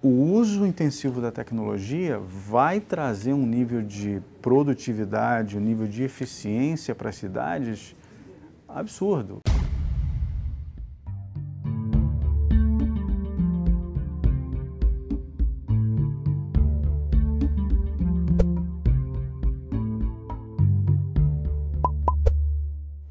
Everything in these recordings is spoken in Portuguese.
o uso intensivo da tecnologia vai trazer um nível de produtividade, um nível de eficiência para as cidades absurdo.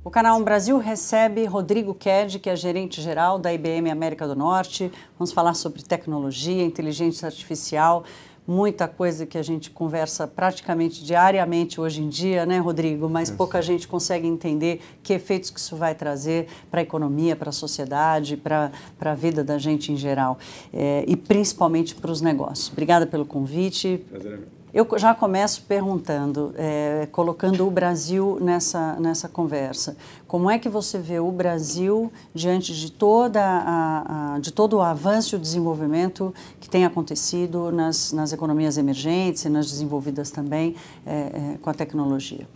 O Canal 1 Brasil recebe Rodrigo Ked, que é gerente-geral da IBM América do Norte. Vamos falar sobre tecnologia, inteligência artificial, muita coisa que a gente conversa praticamente diariamente hoje em dia, né, Rodrigo? Mas pouca gente consegue entender que efeitos que isso vai trazer para a economia, para a sociedade, para a vida da gente em geral, e principalmente para os negócios. Obrigada pelo convite. Prazer. Eu já começo perguntando, colocando o Brasil nessa conversa. Como é que você vê o Brasil diante de todo o avanço e o desenvolvimento que tem acontecido nas economias emergentes e nas desenvolvidas também com a tecnologia?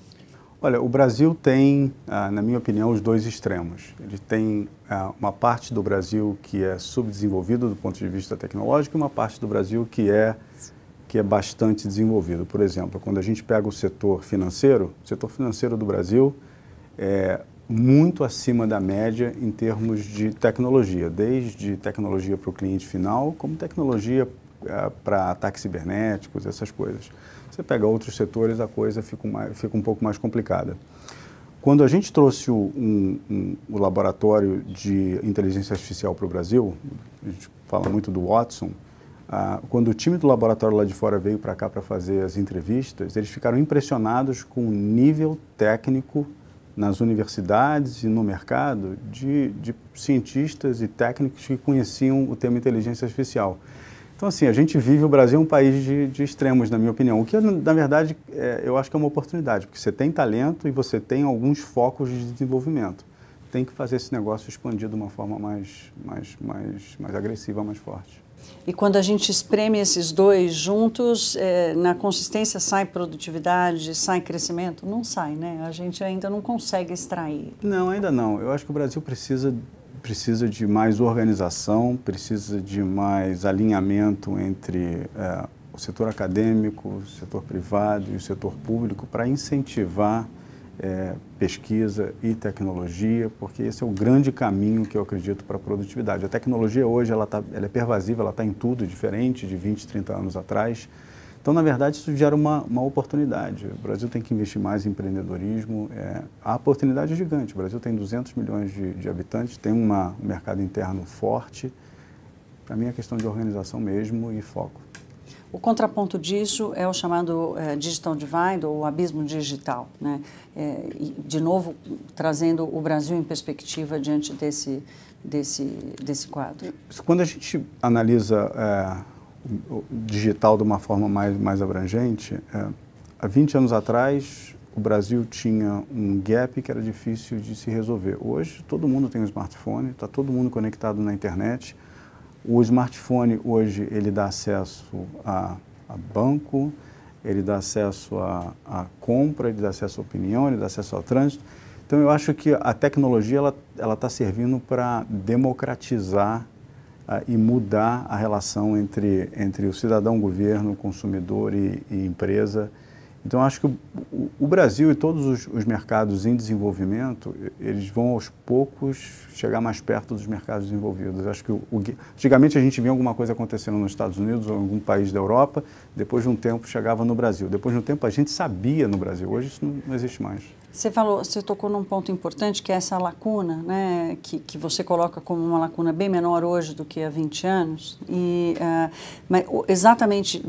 Olha, o Brasil tem, na minha opinião, os dois extremos. Ele tem uma parte do Brasil que é subdesenvolvida do ponto de vista tecnológico e uma parte do Brasil que é bastante desenvolvido. Por exemplo, quando a gente pega o setor financeiro do Brasil é muito acima da média em termos de tecnologia, desde tecnologia para o cliente final, como tecnologia para ataques cibernéticos, essas coisas. Você pega outros setores, a coisa fica um pouco mais complicada. Quando a gente trouxe o laboratório de inteligência artificial para o Brasil, a gente fala muito do Watson, quando o time do laboratório lá de fora veio para cá para fazer as entrevistas, eles ficaram impressionados com o nível técnico nas universidades e no mercado de cientistas e técnicos que conheciam o tema inteligência artificial. Então, assim, a gente vive, o Brasil é um país de extremos, na minha opinião, o que, na verdade, eu acho que é uma oportunidade, porque você tem talento e você tem alguns focos de desenvolvimento. Tem que fazer esse negócio expandir de uma forma mais agressiva, mais forte. E quando a gente espreme esses dois juntos, na consistência sai produtividade, sai crescimento? Não sai, né? A gente ainda não consegue extrair. Não, ainda não. Eu acho que o Brasil precisa de mais organização, precisa de mais alinhamento entre o setor acadêmico, o setor privado e o setor público para incentivar pesquisa e tecnologia, porque esse é o grande caminho que eu acredito para a produtividade. A tecnologia hoje ela é pervasiva, ela está em tudo, diferente de 20, 30 anos atrás. Então, na verdade, isso gera uma oportunidade. O Brasil tem que investir mais em empreendedorismo. A oportunidade é gigante. O Brasil tem 200 milhões de habitantes, tem um mercado interno forte. Para mim, é questão de organização mesmo e foco. O contraponto disso é o chamado digital divide, ou abismo digital, né? De novo, trazendo o Brasil em perspectiva diante desse quadro. Quando a gente analisa o digital de uma forma mais abrangente, há 20 anos atrás, o Brasil tinha um gap que era difícil de se resolver. Hoje, todo mundo tem um smartphone, está todo mundo conectado na internet. O smartphone hoje ele dá acesso a banco, ele dá acesso a compra, ele dá acesso à opinião, ele dá acesso ao trânsito. Então eu acho que a tecnologia ela está servindo para democratizar e mudar a relação entre o cidadão, governo, consumidor e empresa. Então, acho que o Brasil e todos os mercados em desenvolvimento, eles vão aos poucos chegar mais perto dos mercados desenvolvidos. Acho que antigamente a gente via alguma coisa acontecendo nos Estados Unidos ou em algum país da Europa, depois de um tempo chegava no Brasil. Depois de um tempo a gente sabia no Brasil, hoje isso não existe mais. Você tocou num ponto importante, que é essa lacuna, né, que você coloca como uma lacuna bem menor hoje do que há 20 anos. Mas exatamente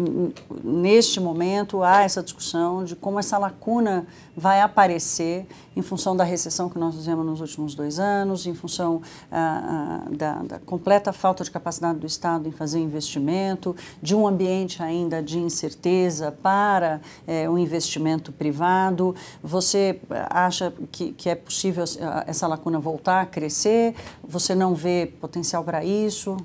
neste momento há essa discussão de como essa lacuna vai aparecer em função da recessão que nós vivemos nos últimos 2 anos, em função da completa falta de capacidade do Estado em fazer investimento, de um ambiente ainda de incerteza para o investimento privado. Você acha que é possível essa lacuna voltar a crescer? Você não vê potencial para isso?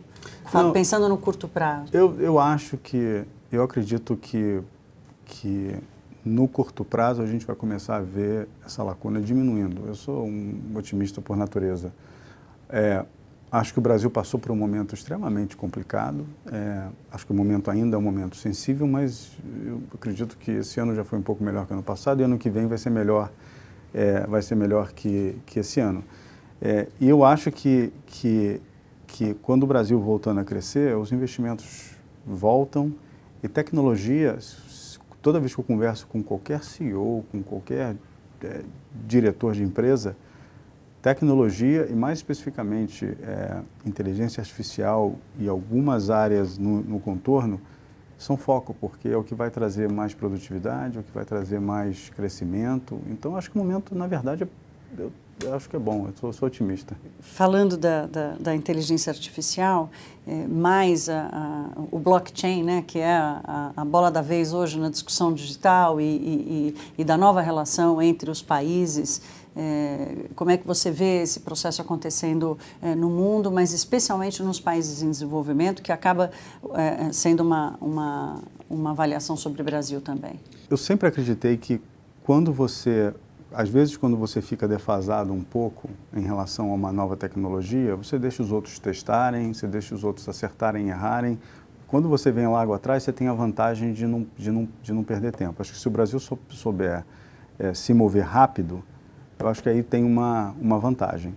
Não, pensando no curto prazo. Eu acredito que no curto prazo a gente vai começar a ver essa lacuna diminuindo. Eu sou um otimista por natureza. Acho que o Brasil passou por um momento extremamente complicado. Acho que o momento ainda é um momento sensível, mas eu acredito que esse ano já foi um pouco melhor que o ano passado e ano que vem vai ser melhor que esse ano. E eu acho que quando o Brasil voltando a crescer, os investimentos voltam e tecnologia, toda vez que eu converso com qualquer CEO, com qualquer diretor de empresa, tecnologia e mais especificamente inteligência artificial e algumas áreas no contorno são foco, porque é o que vai trazer mais produtividade, é o que vai trazer mais crescimento. Então, acho que o momento, na verdade, eu acho que é bom, eu sou otimista. Falando da inteligência artificial, mais o blockchain, né, que é a bola da vez hoje na discussão digital e da nova relação entre os países, como é que você vê esse processo acontecendo no mundo, mas especialmente nos países em desenvolvimento, que acaba sendo uma avaliação sobre o Brasil também? Eu sempre acreditei que às vezes quando você fica defasado um pouco em relação a uma nova tecnologia, você deixa os outros testarem, você deixa os outros acertarem e errarem. Quando você vem logo atrás, você tem a vantagem de não perder tempo. Acho que se o Brasil souber se mover rápido, eu acho que aí tem uma vantagem.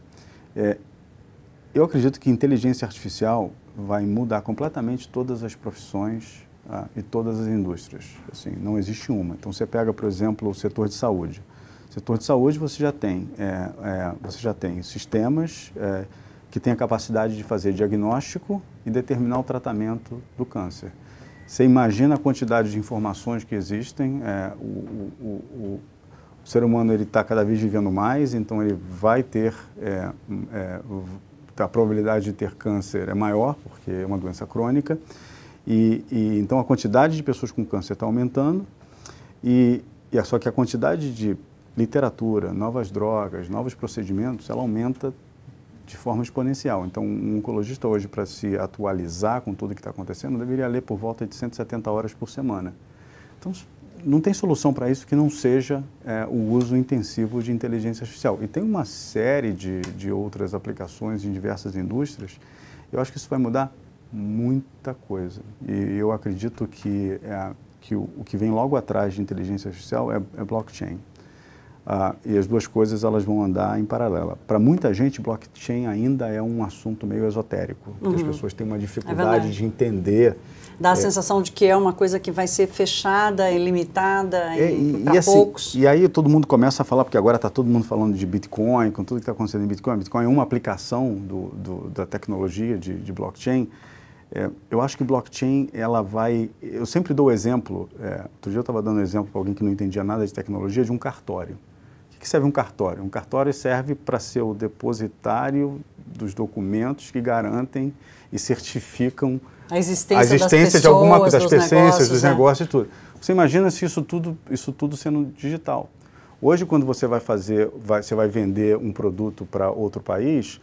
Eu acredito que inteligência artificial vai mudar completamente todas as profissões e todas as indústrias. Assim, não existe uma. Então, você pega, por exemplo, o setor de saúde. No setor de saúde, você já tem sistemas que têm a capacidade de fazer diagnóstico e determinar o tratamento do câncer. Você imagina a quantidade de informações que existem, o ser humano está cada vez vivendo mais, então ele vai ter, a probabilidade de ter câncer é maior, porque é uma doença crônica, então a quantidade de pessoas com câncer está aumentando, só que a quantidade de literatura, novas drogas, novos procedimentos, ela aumenta de forma exponencial. Então, um oncologista hoje, para se atualizar com tudo que está acontecendo, deveria ler por volta de 170 horas por semana. Então, não tem solução para isso que não seja o uso intensivo de inteligência artificial. E tem uma série de outras aplicações em diversas indústrias. Eu acho que isso vai mudar muita coisa. E eu acredito que o que vem logo atrás de inteligência artificial é blockchain. E as duas coisas elas vão andar em paralelo. Para muita gente, blockchain ainda é um assunto meio esotérico, porque as pessoas têm uma dificuldade de entender. Dá a sensação de que é uma coisa que vai ser fechada e limitada para poucos. E aí todo mundo começa a falar, porque agora está todo mundo falando de Bitcoin, com tudo que está acontecendo em Bitcoin. Bitcoin é uma aplicação da tecnologia de blockchain. Eu acho que blockchain, ela vai... Eu sempre dou o exemplo, outro dia eu estava dando um exemplo para alguém que não entendia nada de tecnologia, de um cartório. O que serve um cartório? Um cartório serve para ser o depositário dos documentos que garantem e certificam a existência de alguma coisa, das negócios, dos negócios e tudo. Você imagina se isso tudo sendo digital. Hoje, quando você vai vender um produto para outro país,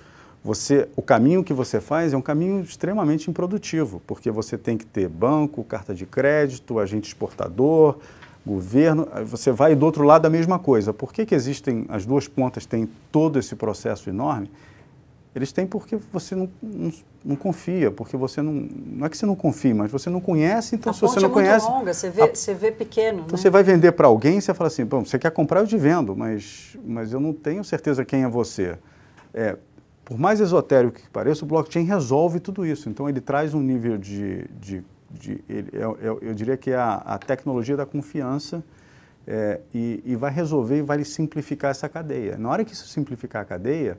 o caminho que você faz é um caminho extremamente improdutivo, porque você tem que ter banco, carta de crédito, agente exportador, governo, você vai do outro lado a mesma coisa. Por que existem, as duas pontas têm todo esse processo enorme? Eles têm porque você não confia, porque você não é que você não confia, mas você não conhece, então se você não conhece... A ponte é muito longa, você vê pequeno. Então né? Você vai vender para alguém e você fala assim, bom, você quer comprar, eu te vendo, mas eu não tenho certeza quem é você. Por mais esotérico que pareça, o blockchain resolve tudo isso. Então ele traz um nível eu diria que é a tecnologia da confiança e vai resolver e vai simplificar essa cadeia. Na hora que isso simplificar a cadeia,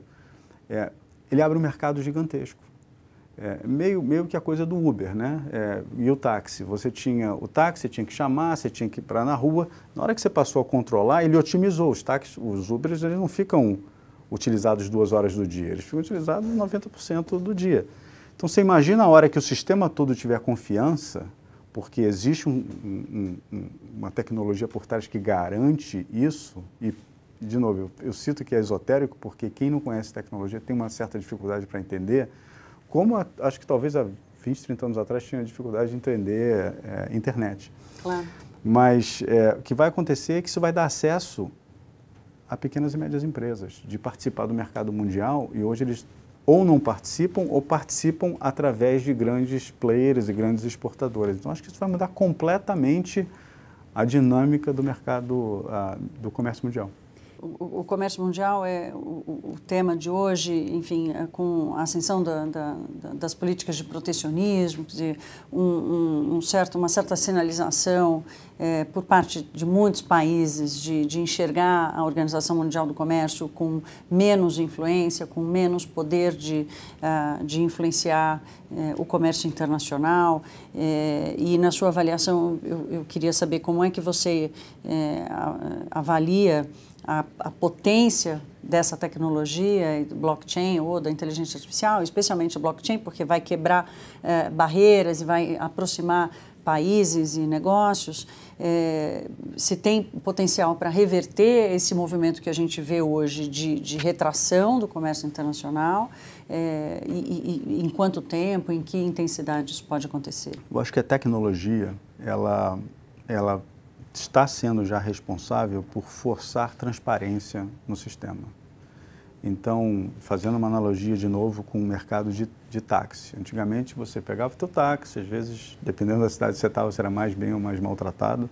ele abre um mercado gigantesco. Meio que a coisa do Uber, né? E o táxi. Você tinha o táxi, você tinha que chamar, você tinha que ir para na rua. Na hora que você passou a controlar, ele otimizou. Os Ubers eles não ficam utilizados 2 horas do dia, eles ficam utilizados 90% do dia. Então, você imagina a hora que o sistema todo tiver confiança, porque existe uma tecnologia por trás que garante isso, e, de novo, eu cito que é esotérico, porque quem não conhece tecnologia tem uma certa dificuldade para entender, como acho que talvez há 20, 30 anos atrás tinha dificuldade de entender internet. Claro. Mas o que vai acontecer é que isso vai dar acesso a pequenas e médias empresas, de participar do mercado mundial, e hoje eles ou não participam ou participam através de grandes players e grandes exportadores. Então, acho que isso vai mudar completamente a dinâmica do mercado, do comércio mundial. O comércio mundial é o tema de hoje, enfim, com a ascensão das políticas de protecionismo, quer dizer, uma certa sinalização por parte de muitos países de enxergar a Organização Mundial do Comércio com menos influência, com menos poder de influenciar o comércio internacional. E na sua avaliação, eu queria saber como é que você avalia a potência dessa tecnologia, do blockchain ou da inteligência artificial, especialmente o blockchain, porque vai quebrar barreiras e vai aproximar países e negócios, se tem potencial para reverter esse movimento que a gente vê hoje de retração do comércio internacional, e em quanto tempo, em que intensidade isso pode acontecer? Eu acho que a tecnologia, ela está sendo já responsável por forçar transparência no sistema. Então, fazendo uma analogia de novo com o mercado de táxi. Antigamente você pegava o teu táxi, às vezes, dependendo da cidade que você estava, você era mais bem ou mais maltratado.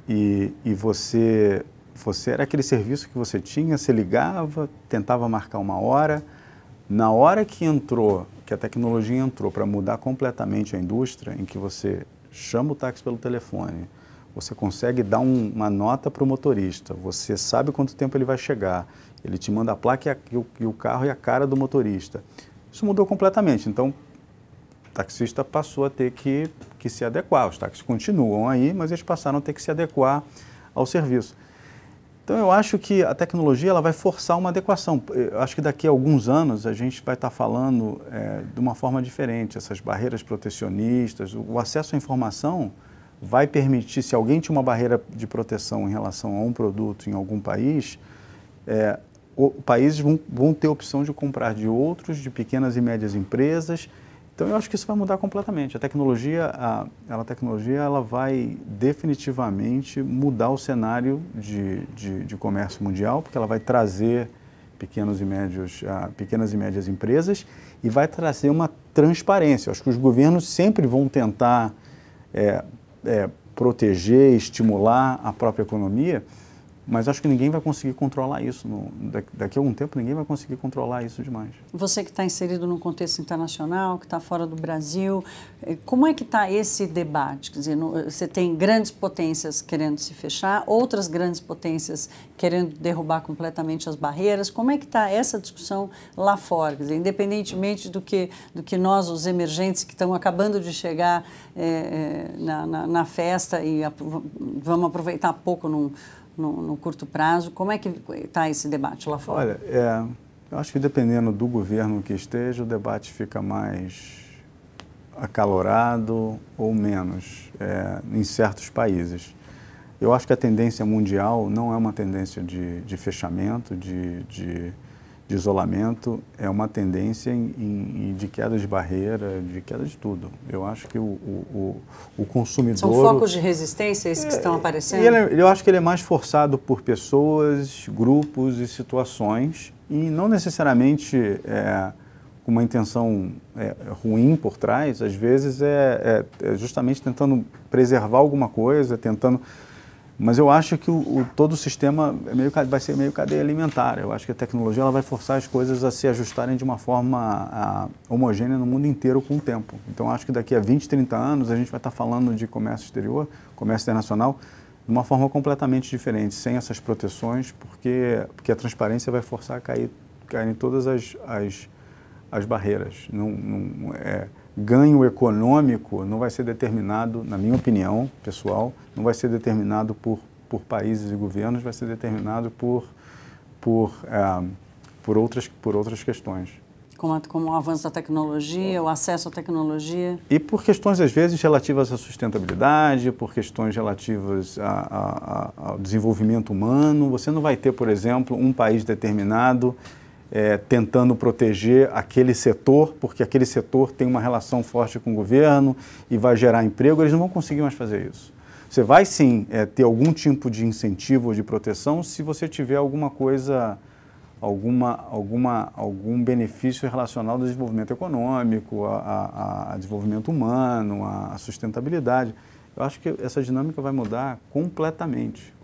E você era aquele serviço que você tinha, você ligava, tentava marcar uma hora. Na hora que a tecnologia entrou para mudar completamente a indústria, em que você chama o táxi pelo telefone, você consegue dar uma nota para o motorista, você sabe quanto tempo ele vai chegar, ele te manda a placa e o carro e a cara do motorista. Isso mudou completamente, então o taxista passou a ter que se adequar. Os táxis continuam aí, mas eles passaram a ter que se adequar ao serviço. Então eu acho que a tecnologia ela vai forçar uma adequação. Eu acho que daqui a alguns anos a gente vai estar falando de uma forma diferente. Essas barreiras protecionistas, o acesso à informação vai permitir, se alguém tinha uma barreira de proteção em relação a um produto em algum país, países vão ter a opção de comprar de outros, de pequenas e médias empresas. Então, eu acho que isso vai mudar completamente. A tecnologia ela vai definitivamente mudar o cenário de comércio mundial, porque ela vai trazer pequenas e médias empresas e vai trazer uma transparência. Eu acho que os governos sempre vão tentar proteger, estimular a própria economia, mas acho que ninguém vai conseguir controlar isso. Daqui a algum tempo, ninguém vai conseguir controlar isso demais. Você que está inserido num contexto internacional, que está fora do Brasil, como é que está esse debate? Quer dizer, você tem grandes potências querendo se fechar, outras grandes potências querendo derrubar completamente as barreiras. Como é que está essa discussão lá fora? Quer dizer, independentemente do que nós, os emergentes que estão acabando de chegar na festa e vamos aproveitar pouco no curto prazo, como é que está esse debate lá fora? Olha, eu acho que dependendo do governo que esteja, o debate fica mais acalorado ou menos em certos países. Eu acho que a tendência mundial não é uma tendência de fechamento, de isolamento, é uma tendência de queda de barreira, de queda de tudo. Eu acho que o consumidor... São focos de resistência esses que estão aparecendo? Eu acho que ele é mais forçado por pessoas, grupos e situações, e não necessariamente com uma intenção ruim por trás. Às vezes é justamente tentando preservar alguma coisa, Mas eu acho que todo o sistema vai ser meio cadeia alimentar. Eu acho que a tecnologia ela vai forçar as coisas a se ajustarem de uma forma homogênea no mundo inteiro com o tempo. Então, acho que daqui a 20, 30 anos, a gente vai estar falando de comércio exterior, comércio internacional, de uma forma completamente diferente, sem essas proteções, porque a transparência vai forçar a cair em todas as barreiras. Ganho econômico não vai ser determinado, na minha opinião pessoal, não vai ser determinado por países e governos, vai ser determinado por outras questões. Como o avanço da tecnologia, o acesso à tecnologia? E por questões, às vezes, relativas à sustentabilidade, por questões relativas ao desenvolvimento humano. Você não vai ter, por exemplo, um país determinado tentando proteger aquele setor, porque aquele setor tem uma relação forte com o governo e vai gerar emprego. Eles não vão conseguir mais fazer isso. Você vai sim ter algum tipo de incentivo ou de proteção se você tiver alguma coisa algum benefício relacionado ao desenvolvimento econômico, a desenvolvimento humano, a sustentabilidade. Eu acho que essa dinâmica vai mudar completamente,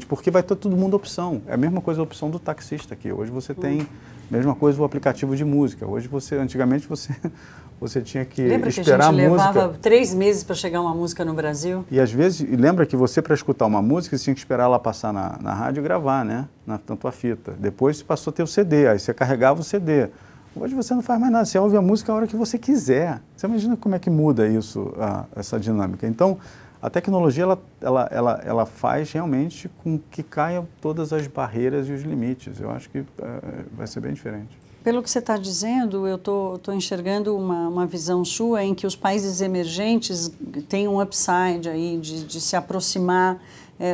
porque vai ter todo mundo opção. É a mesma coisa a opção do taxista aqui. Hoje você tem a mesma coisa o aplicativo de música. Hoje antigamente você tinha que esperar a música. Lembra que a gente levava 3 meses para chegar uma música no Brasil? E às vezes, lembra que você, para escutar uma música, você tinha que esperar ela passar na rádio e gravar, né? Na tua fita. Depois você passou a ter o CD, aí você carregava o CD. Hoje você não faz mais nada, você ouve a música a hora que você quiser. Você imagina como é que muda isso, essa dinâmica. Então, a tecnologia, ela faz realmente com que caiam todas as barreiras e os limites. Eu acho que vai ser bem diferente. Pelo que você está dizendo, eu estou enxergando uma visão sua em que os países emergentes têm um upside aí de se aproximar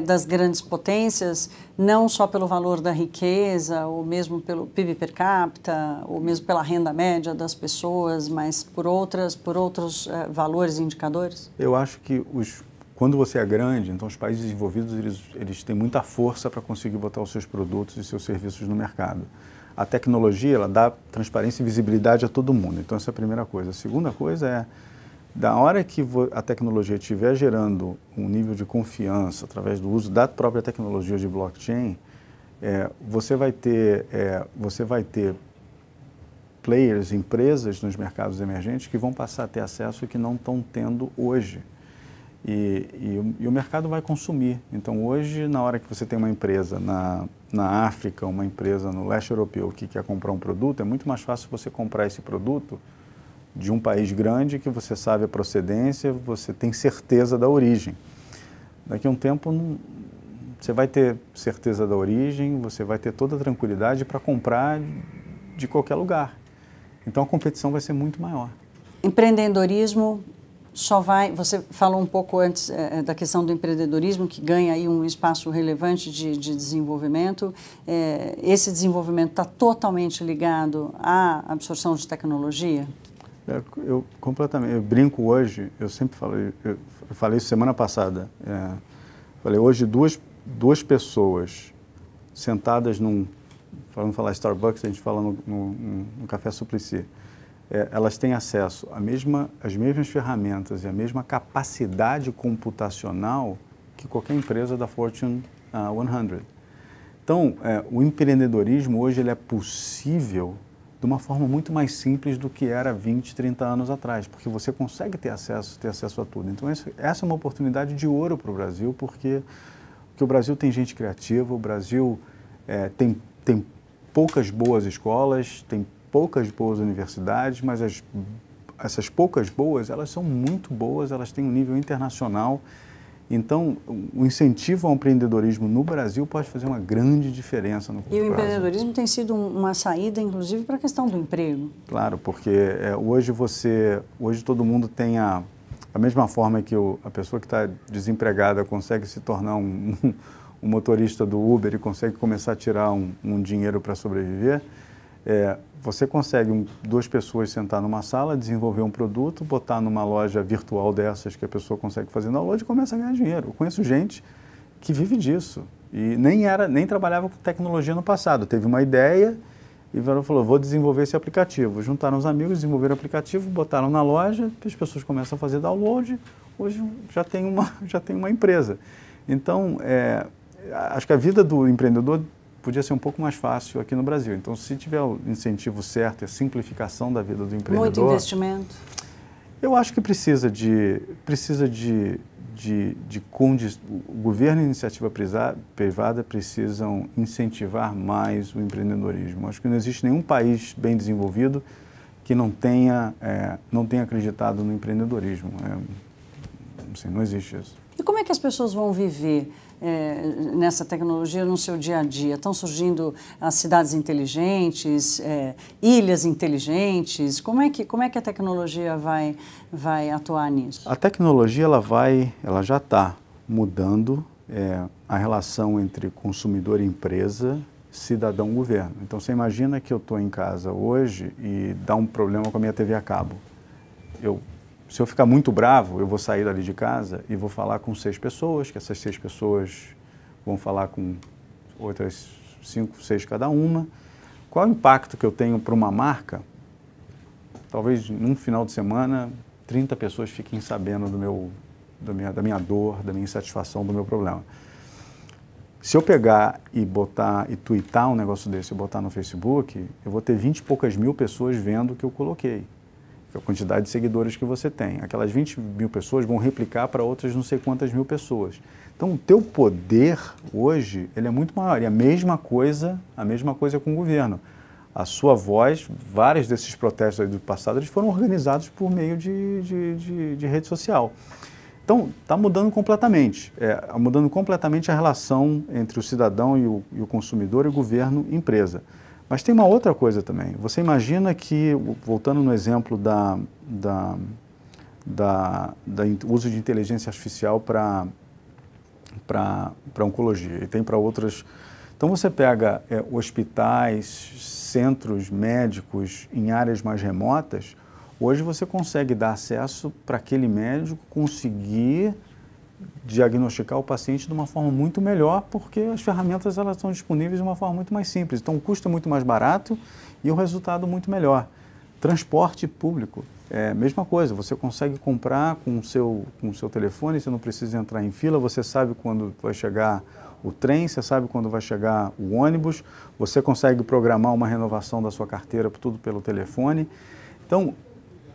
das grandes potências, não só pelo valor da riqueza, ou mesmo pelo PIB per capita, ou mesmo pela renda média das pessoas, mas por outros valores e indicadores? Eu acho que quando você é grande, então os países desenvolvidos eles têm muita força para conseguir botar os seus produtos e seus serviços no mercado. A tecnologia, ela dá transparência e visibilidade a todo mundo. Então, essa é a primeira coisa. A segunda coisa é, da hora que a tecnologia estiver gerando um nível de confiança através do uso da própria tecnologia de blockchain, você vai ter players, empresas nos mercados emergentes que vão passar a ter acesso que não estão tendo hoje. E o mercado vai consumir. Então, hoje, na hora que você tem uma empresa na África, uma empresa no leste europeu que quer comprar um produto, é muito mais fácil você comprar esse produto de um país grande que você sabe a procedência, você tem certeza da origem. Daqui a um tempo, você vai ter certeza da origem, você vai ter toda a tranquilidade para comprar de qualquer lugar. Então, a competição vai ser muito maior. Empreendedorismo você falou um pouco antes da questão do empreendedorismo, que ganha aí um espaço relevante de desenvolvimento. Esse desenvolvimento está totalmente ligado à absorção de tecnologia? Completamente. Eu brinco hoje, eu sempre falei, eu falei isso semana passada, falei, hoje duas pessoas sentadas para não falar Starbucks, a gente fala no Café Suplicy, elas têm acesso às mesmas ferramentas e à mesma capacidade computacional que qualquer empresa da Fortune 100. Então, o empreendedorismo hoje ele é possível de uma forma muito mais simples do que era 20, 30 anos atrás, porque você consegue ter acesso a tudo. Então, essa é uma oportunidade de ouro para o Brasil, porque o Brasil tem gente criativa, o Brasil tem poucas boas escolas, tem poucas boas universidades, mas essas poucas boas, elas são muito boas, elas têm um nível internacional. Então, o incentivo ao empreendedorismo no Brasil pode fazer uma grande diferença no curto prazo. E o empreendedorismo tem sido uma saída, inclusive, para a questão do emprego. Claro, porque hoje todo mundo tem a mesma forma que a pessoa que está desempregada consegue se tornar um motorista do Uber e consegue começar a tirar um dinheiro para sobreviver. Você consegue duas pessoas sentar numa sala, desenvolver um produto, botar numa loja virtual dessas que a pessoa consegue fazer na loja e começa a ganhar dinheiro. Eu conheço gente que vive disso e nem trabalhava com tecnologia no passado. Teve uma ideia e falou, vou desenvolver esse aplicativo. Juntaram os amigos, desenvolveram o aplicativo, botaram na loja, as pessoas começam a fazer download, hoje já tem uma empresa. Então, acho que a vida do empreendedor podia ser um pouco mais fácil aqui no Brasil. Então, se tiver o incentivo certo e a simplificação da vida do empreendedor... Muito investimento. Eu acho que precisa de o governo e a iniciativa privada precisam incentivar mais o empreendedorismo. Acho que não existe nenhum país bem desenvolvido que não tenha acreditado no empreendedorismo. Não existe isso. E como é que as pessoas vão viver nessa tecnologia no seu dia a dia? Estão surgindo as cidades inteligentes, ilhas inteligentes. Como é que a tecnologia vai atuar nisso? A tecnologia ela já está mudando a relação entre consumidor e empresa, cidadão-governo. Então, você imagina que eu estou em casa hoje e dá um problema com a minha TV a cabo. Se eu ficar muito bravo, eu vou sair dali de casa e vou falar com 6 pessoas, que essas 6 pessoas vão falar com outras 5, 6 cada uma. qual é o impacto que eu tenho para uma marca? Talvez num final de semana, 30 pessoas fiquem sabendo da minha dor, da minha insatisfação, do meu problema. Se eu pegar e tweetar um negócio desse e botar no Facebook, eu vou ter 20 e poucas mil pessoas vendo o que eu coloquei. A quantidade de seguidores que você tem. Aquelas 20 mil pessoas vão replicar para outras não sei quantas mil pessoas. Então, o teu poder hoje, ele é muito maior. E a mesma coisa com o governo. A sua voz, vários desses protestos aí do passado, eles foram organizados por meio de rede social. Então, está mudando completamente. Mudando completamente a relação entre o cidadão e o consumidor, e o governo e empresa. Mas tem uma outra coisa também. Você imagina que, voltando no exemplo do uso de inteligência artificial para oncologia, e tem para outras. Então, você pega hospitais, centros médicos em áreas mais remotas, hoje você consegue dar acesso para aquele médico conseguir diagnosticar o paciente de uma forma muito melhor, porque as ferramentas elas estão disponíveis de uma forma muito mais simples. Então, o custo é muito mais barato e o resultado muito melhor. Transporte público, mesma coisa. Você consegue comprar com o seu telefone, você não precisa entrar em fila, você sabe quando vai chegar o trem, você sabe quando vai chegar o ônibus, você consegue programar uma renovação da sua carteira, tudo pelo telefone. Então,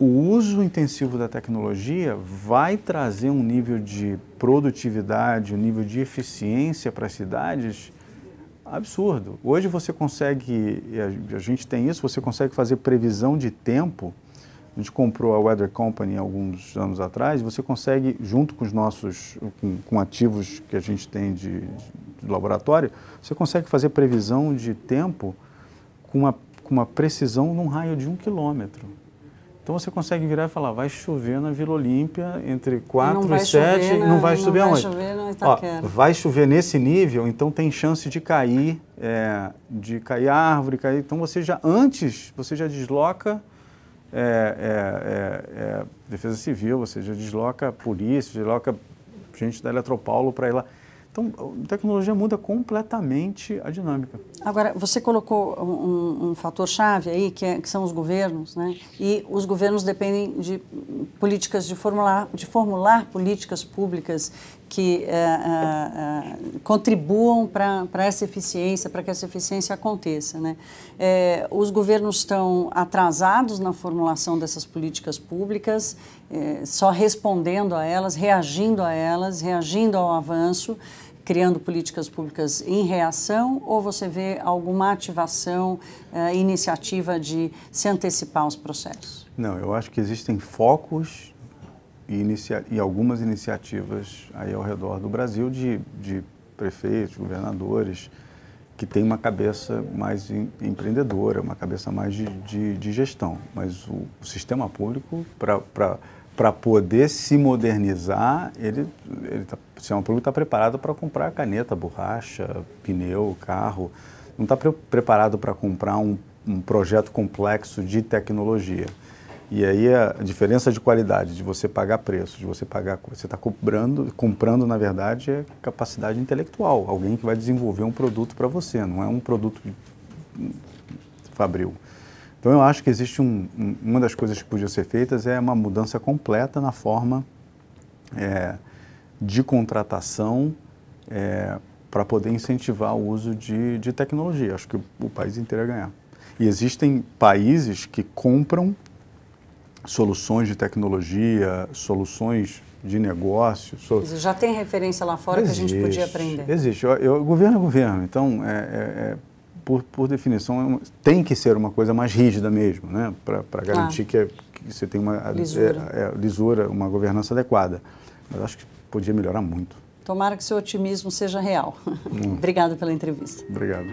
o uso intensivo da tecnologia vai trazer um nível de produtividade, um nível de eficiência para as cidades absurdo. Hoje você consegue, a gente tem isso, você consegue fazer previsão de tempo. A gente comprou a Weather Company alguns anos atrás, você consegue, junto com os nossos, com ativos que a gente tem de laboratório, você consegue fazer previsão de tempo com uma precisão num raio de 1 quilômetro. Então você consegue virar e falar, vai chover na Vila Olímpia entre 4 e 7, não vai chover aonde? Vai chover nesse nível, então tem chance de cair árvore, então você já desloca Defesa Civil, você já desloca polícia, desloca gente da Eletropaulo para ir lá. Então, a tecnologia muda completamente a dinâmica. Agora, você colocou um fator-chave aí, que são os governos, né? E os governos dependem de políticas, de formular políticas públicas que contribuam para essa eficiência, para que essa eficiência aconteça, né? Os governos estão atrasados na formulação dessas políticas públicas, só respondendo a elas, reagindo ao avanço, criando políticas públicas em reação, ou você vê alguma ativação, iniciativa de se antecipar aos processos? Não, eu acho que existem focos e algumas iniciativas aí ao redor do Brasil de prefeitos, governadores, que têm uma cabeça mais empreendedora, uma cabeça mais de gestão. Mas o sistema público, para poder se modernizar, o sistema público está preparado para comprar caneta, borracha, pneu, carro. Não está preparado para comprar um projeto complexo de tecnologia. E aí a diferença de qualidade, de você pagar preço, você está comprando, na verdade, é capacidade intelectual. Alguém que vai desenvolver um produto para você, não é um produto fabril. Então, eu acho que existe uma das coisas que podia ser feitas é uma mudança completa na forma de contratação para poder incentivar o uso de tecnologia. Acho que o país inteiro ia ganhar. E existem países que compram soluções de tecnologia, soluções de negócio. Já tem referência lá fora que a gente podia aprender? Existe. O governo é governo, então, por definição, tem que ser uma coisa mais rígida mesmo, né? Para garantir que você tem uma lisura, uma governança adequada. Mas acho que podia melhorar muito. Tomara que seu otimismo seja real. Obrigada pela entrevista. Obrigado.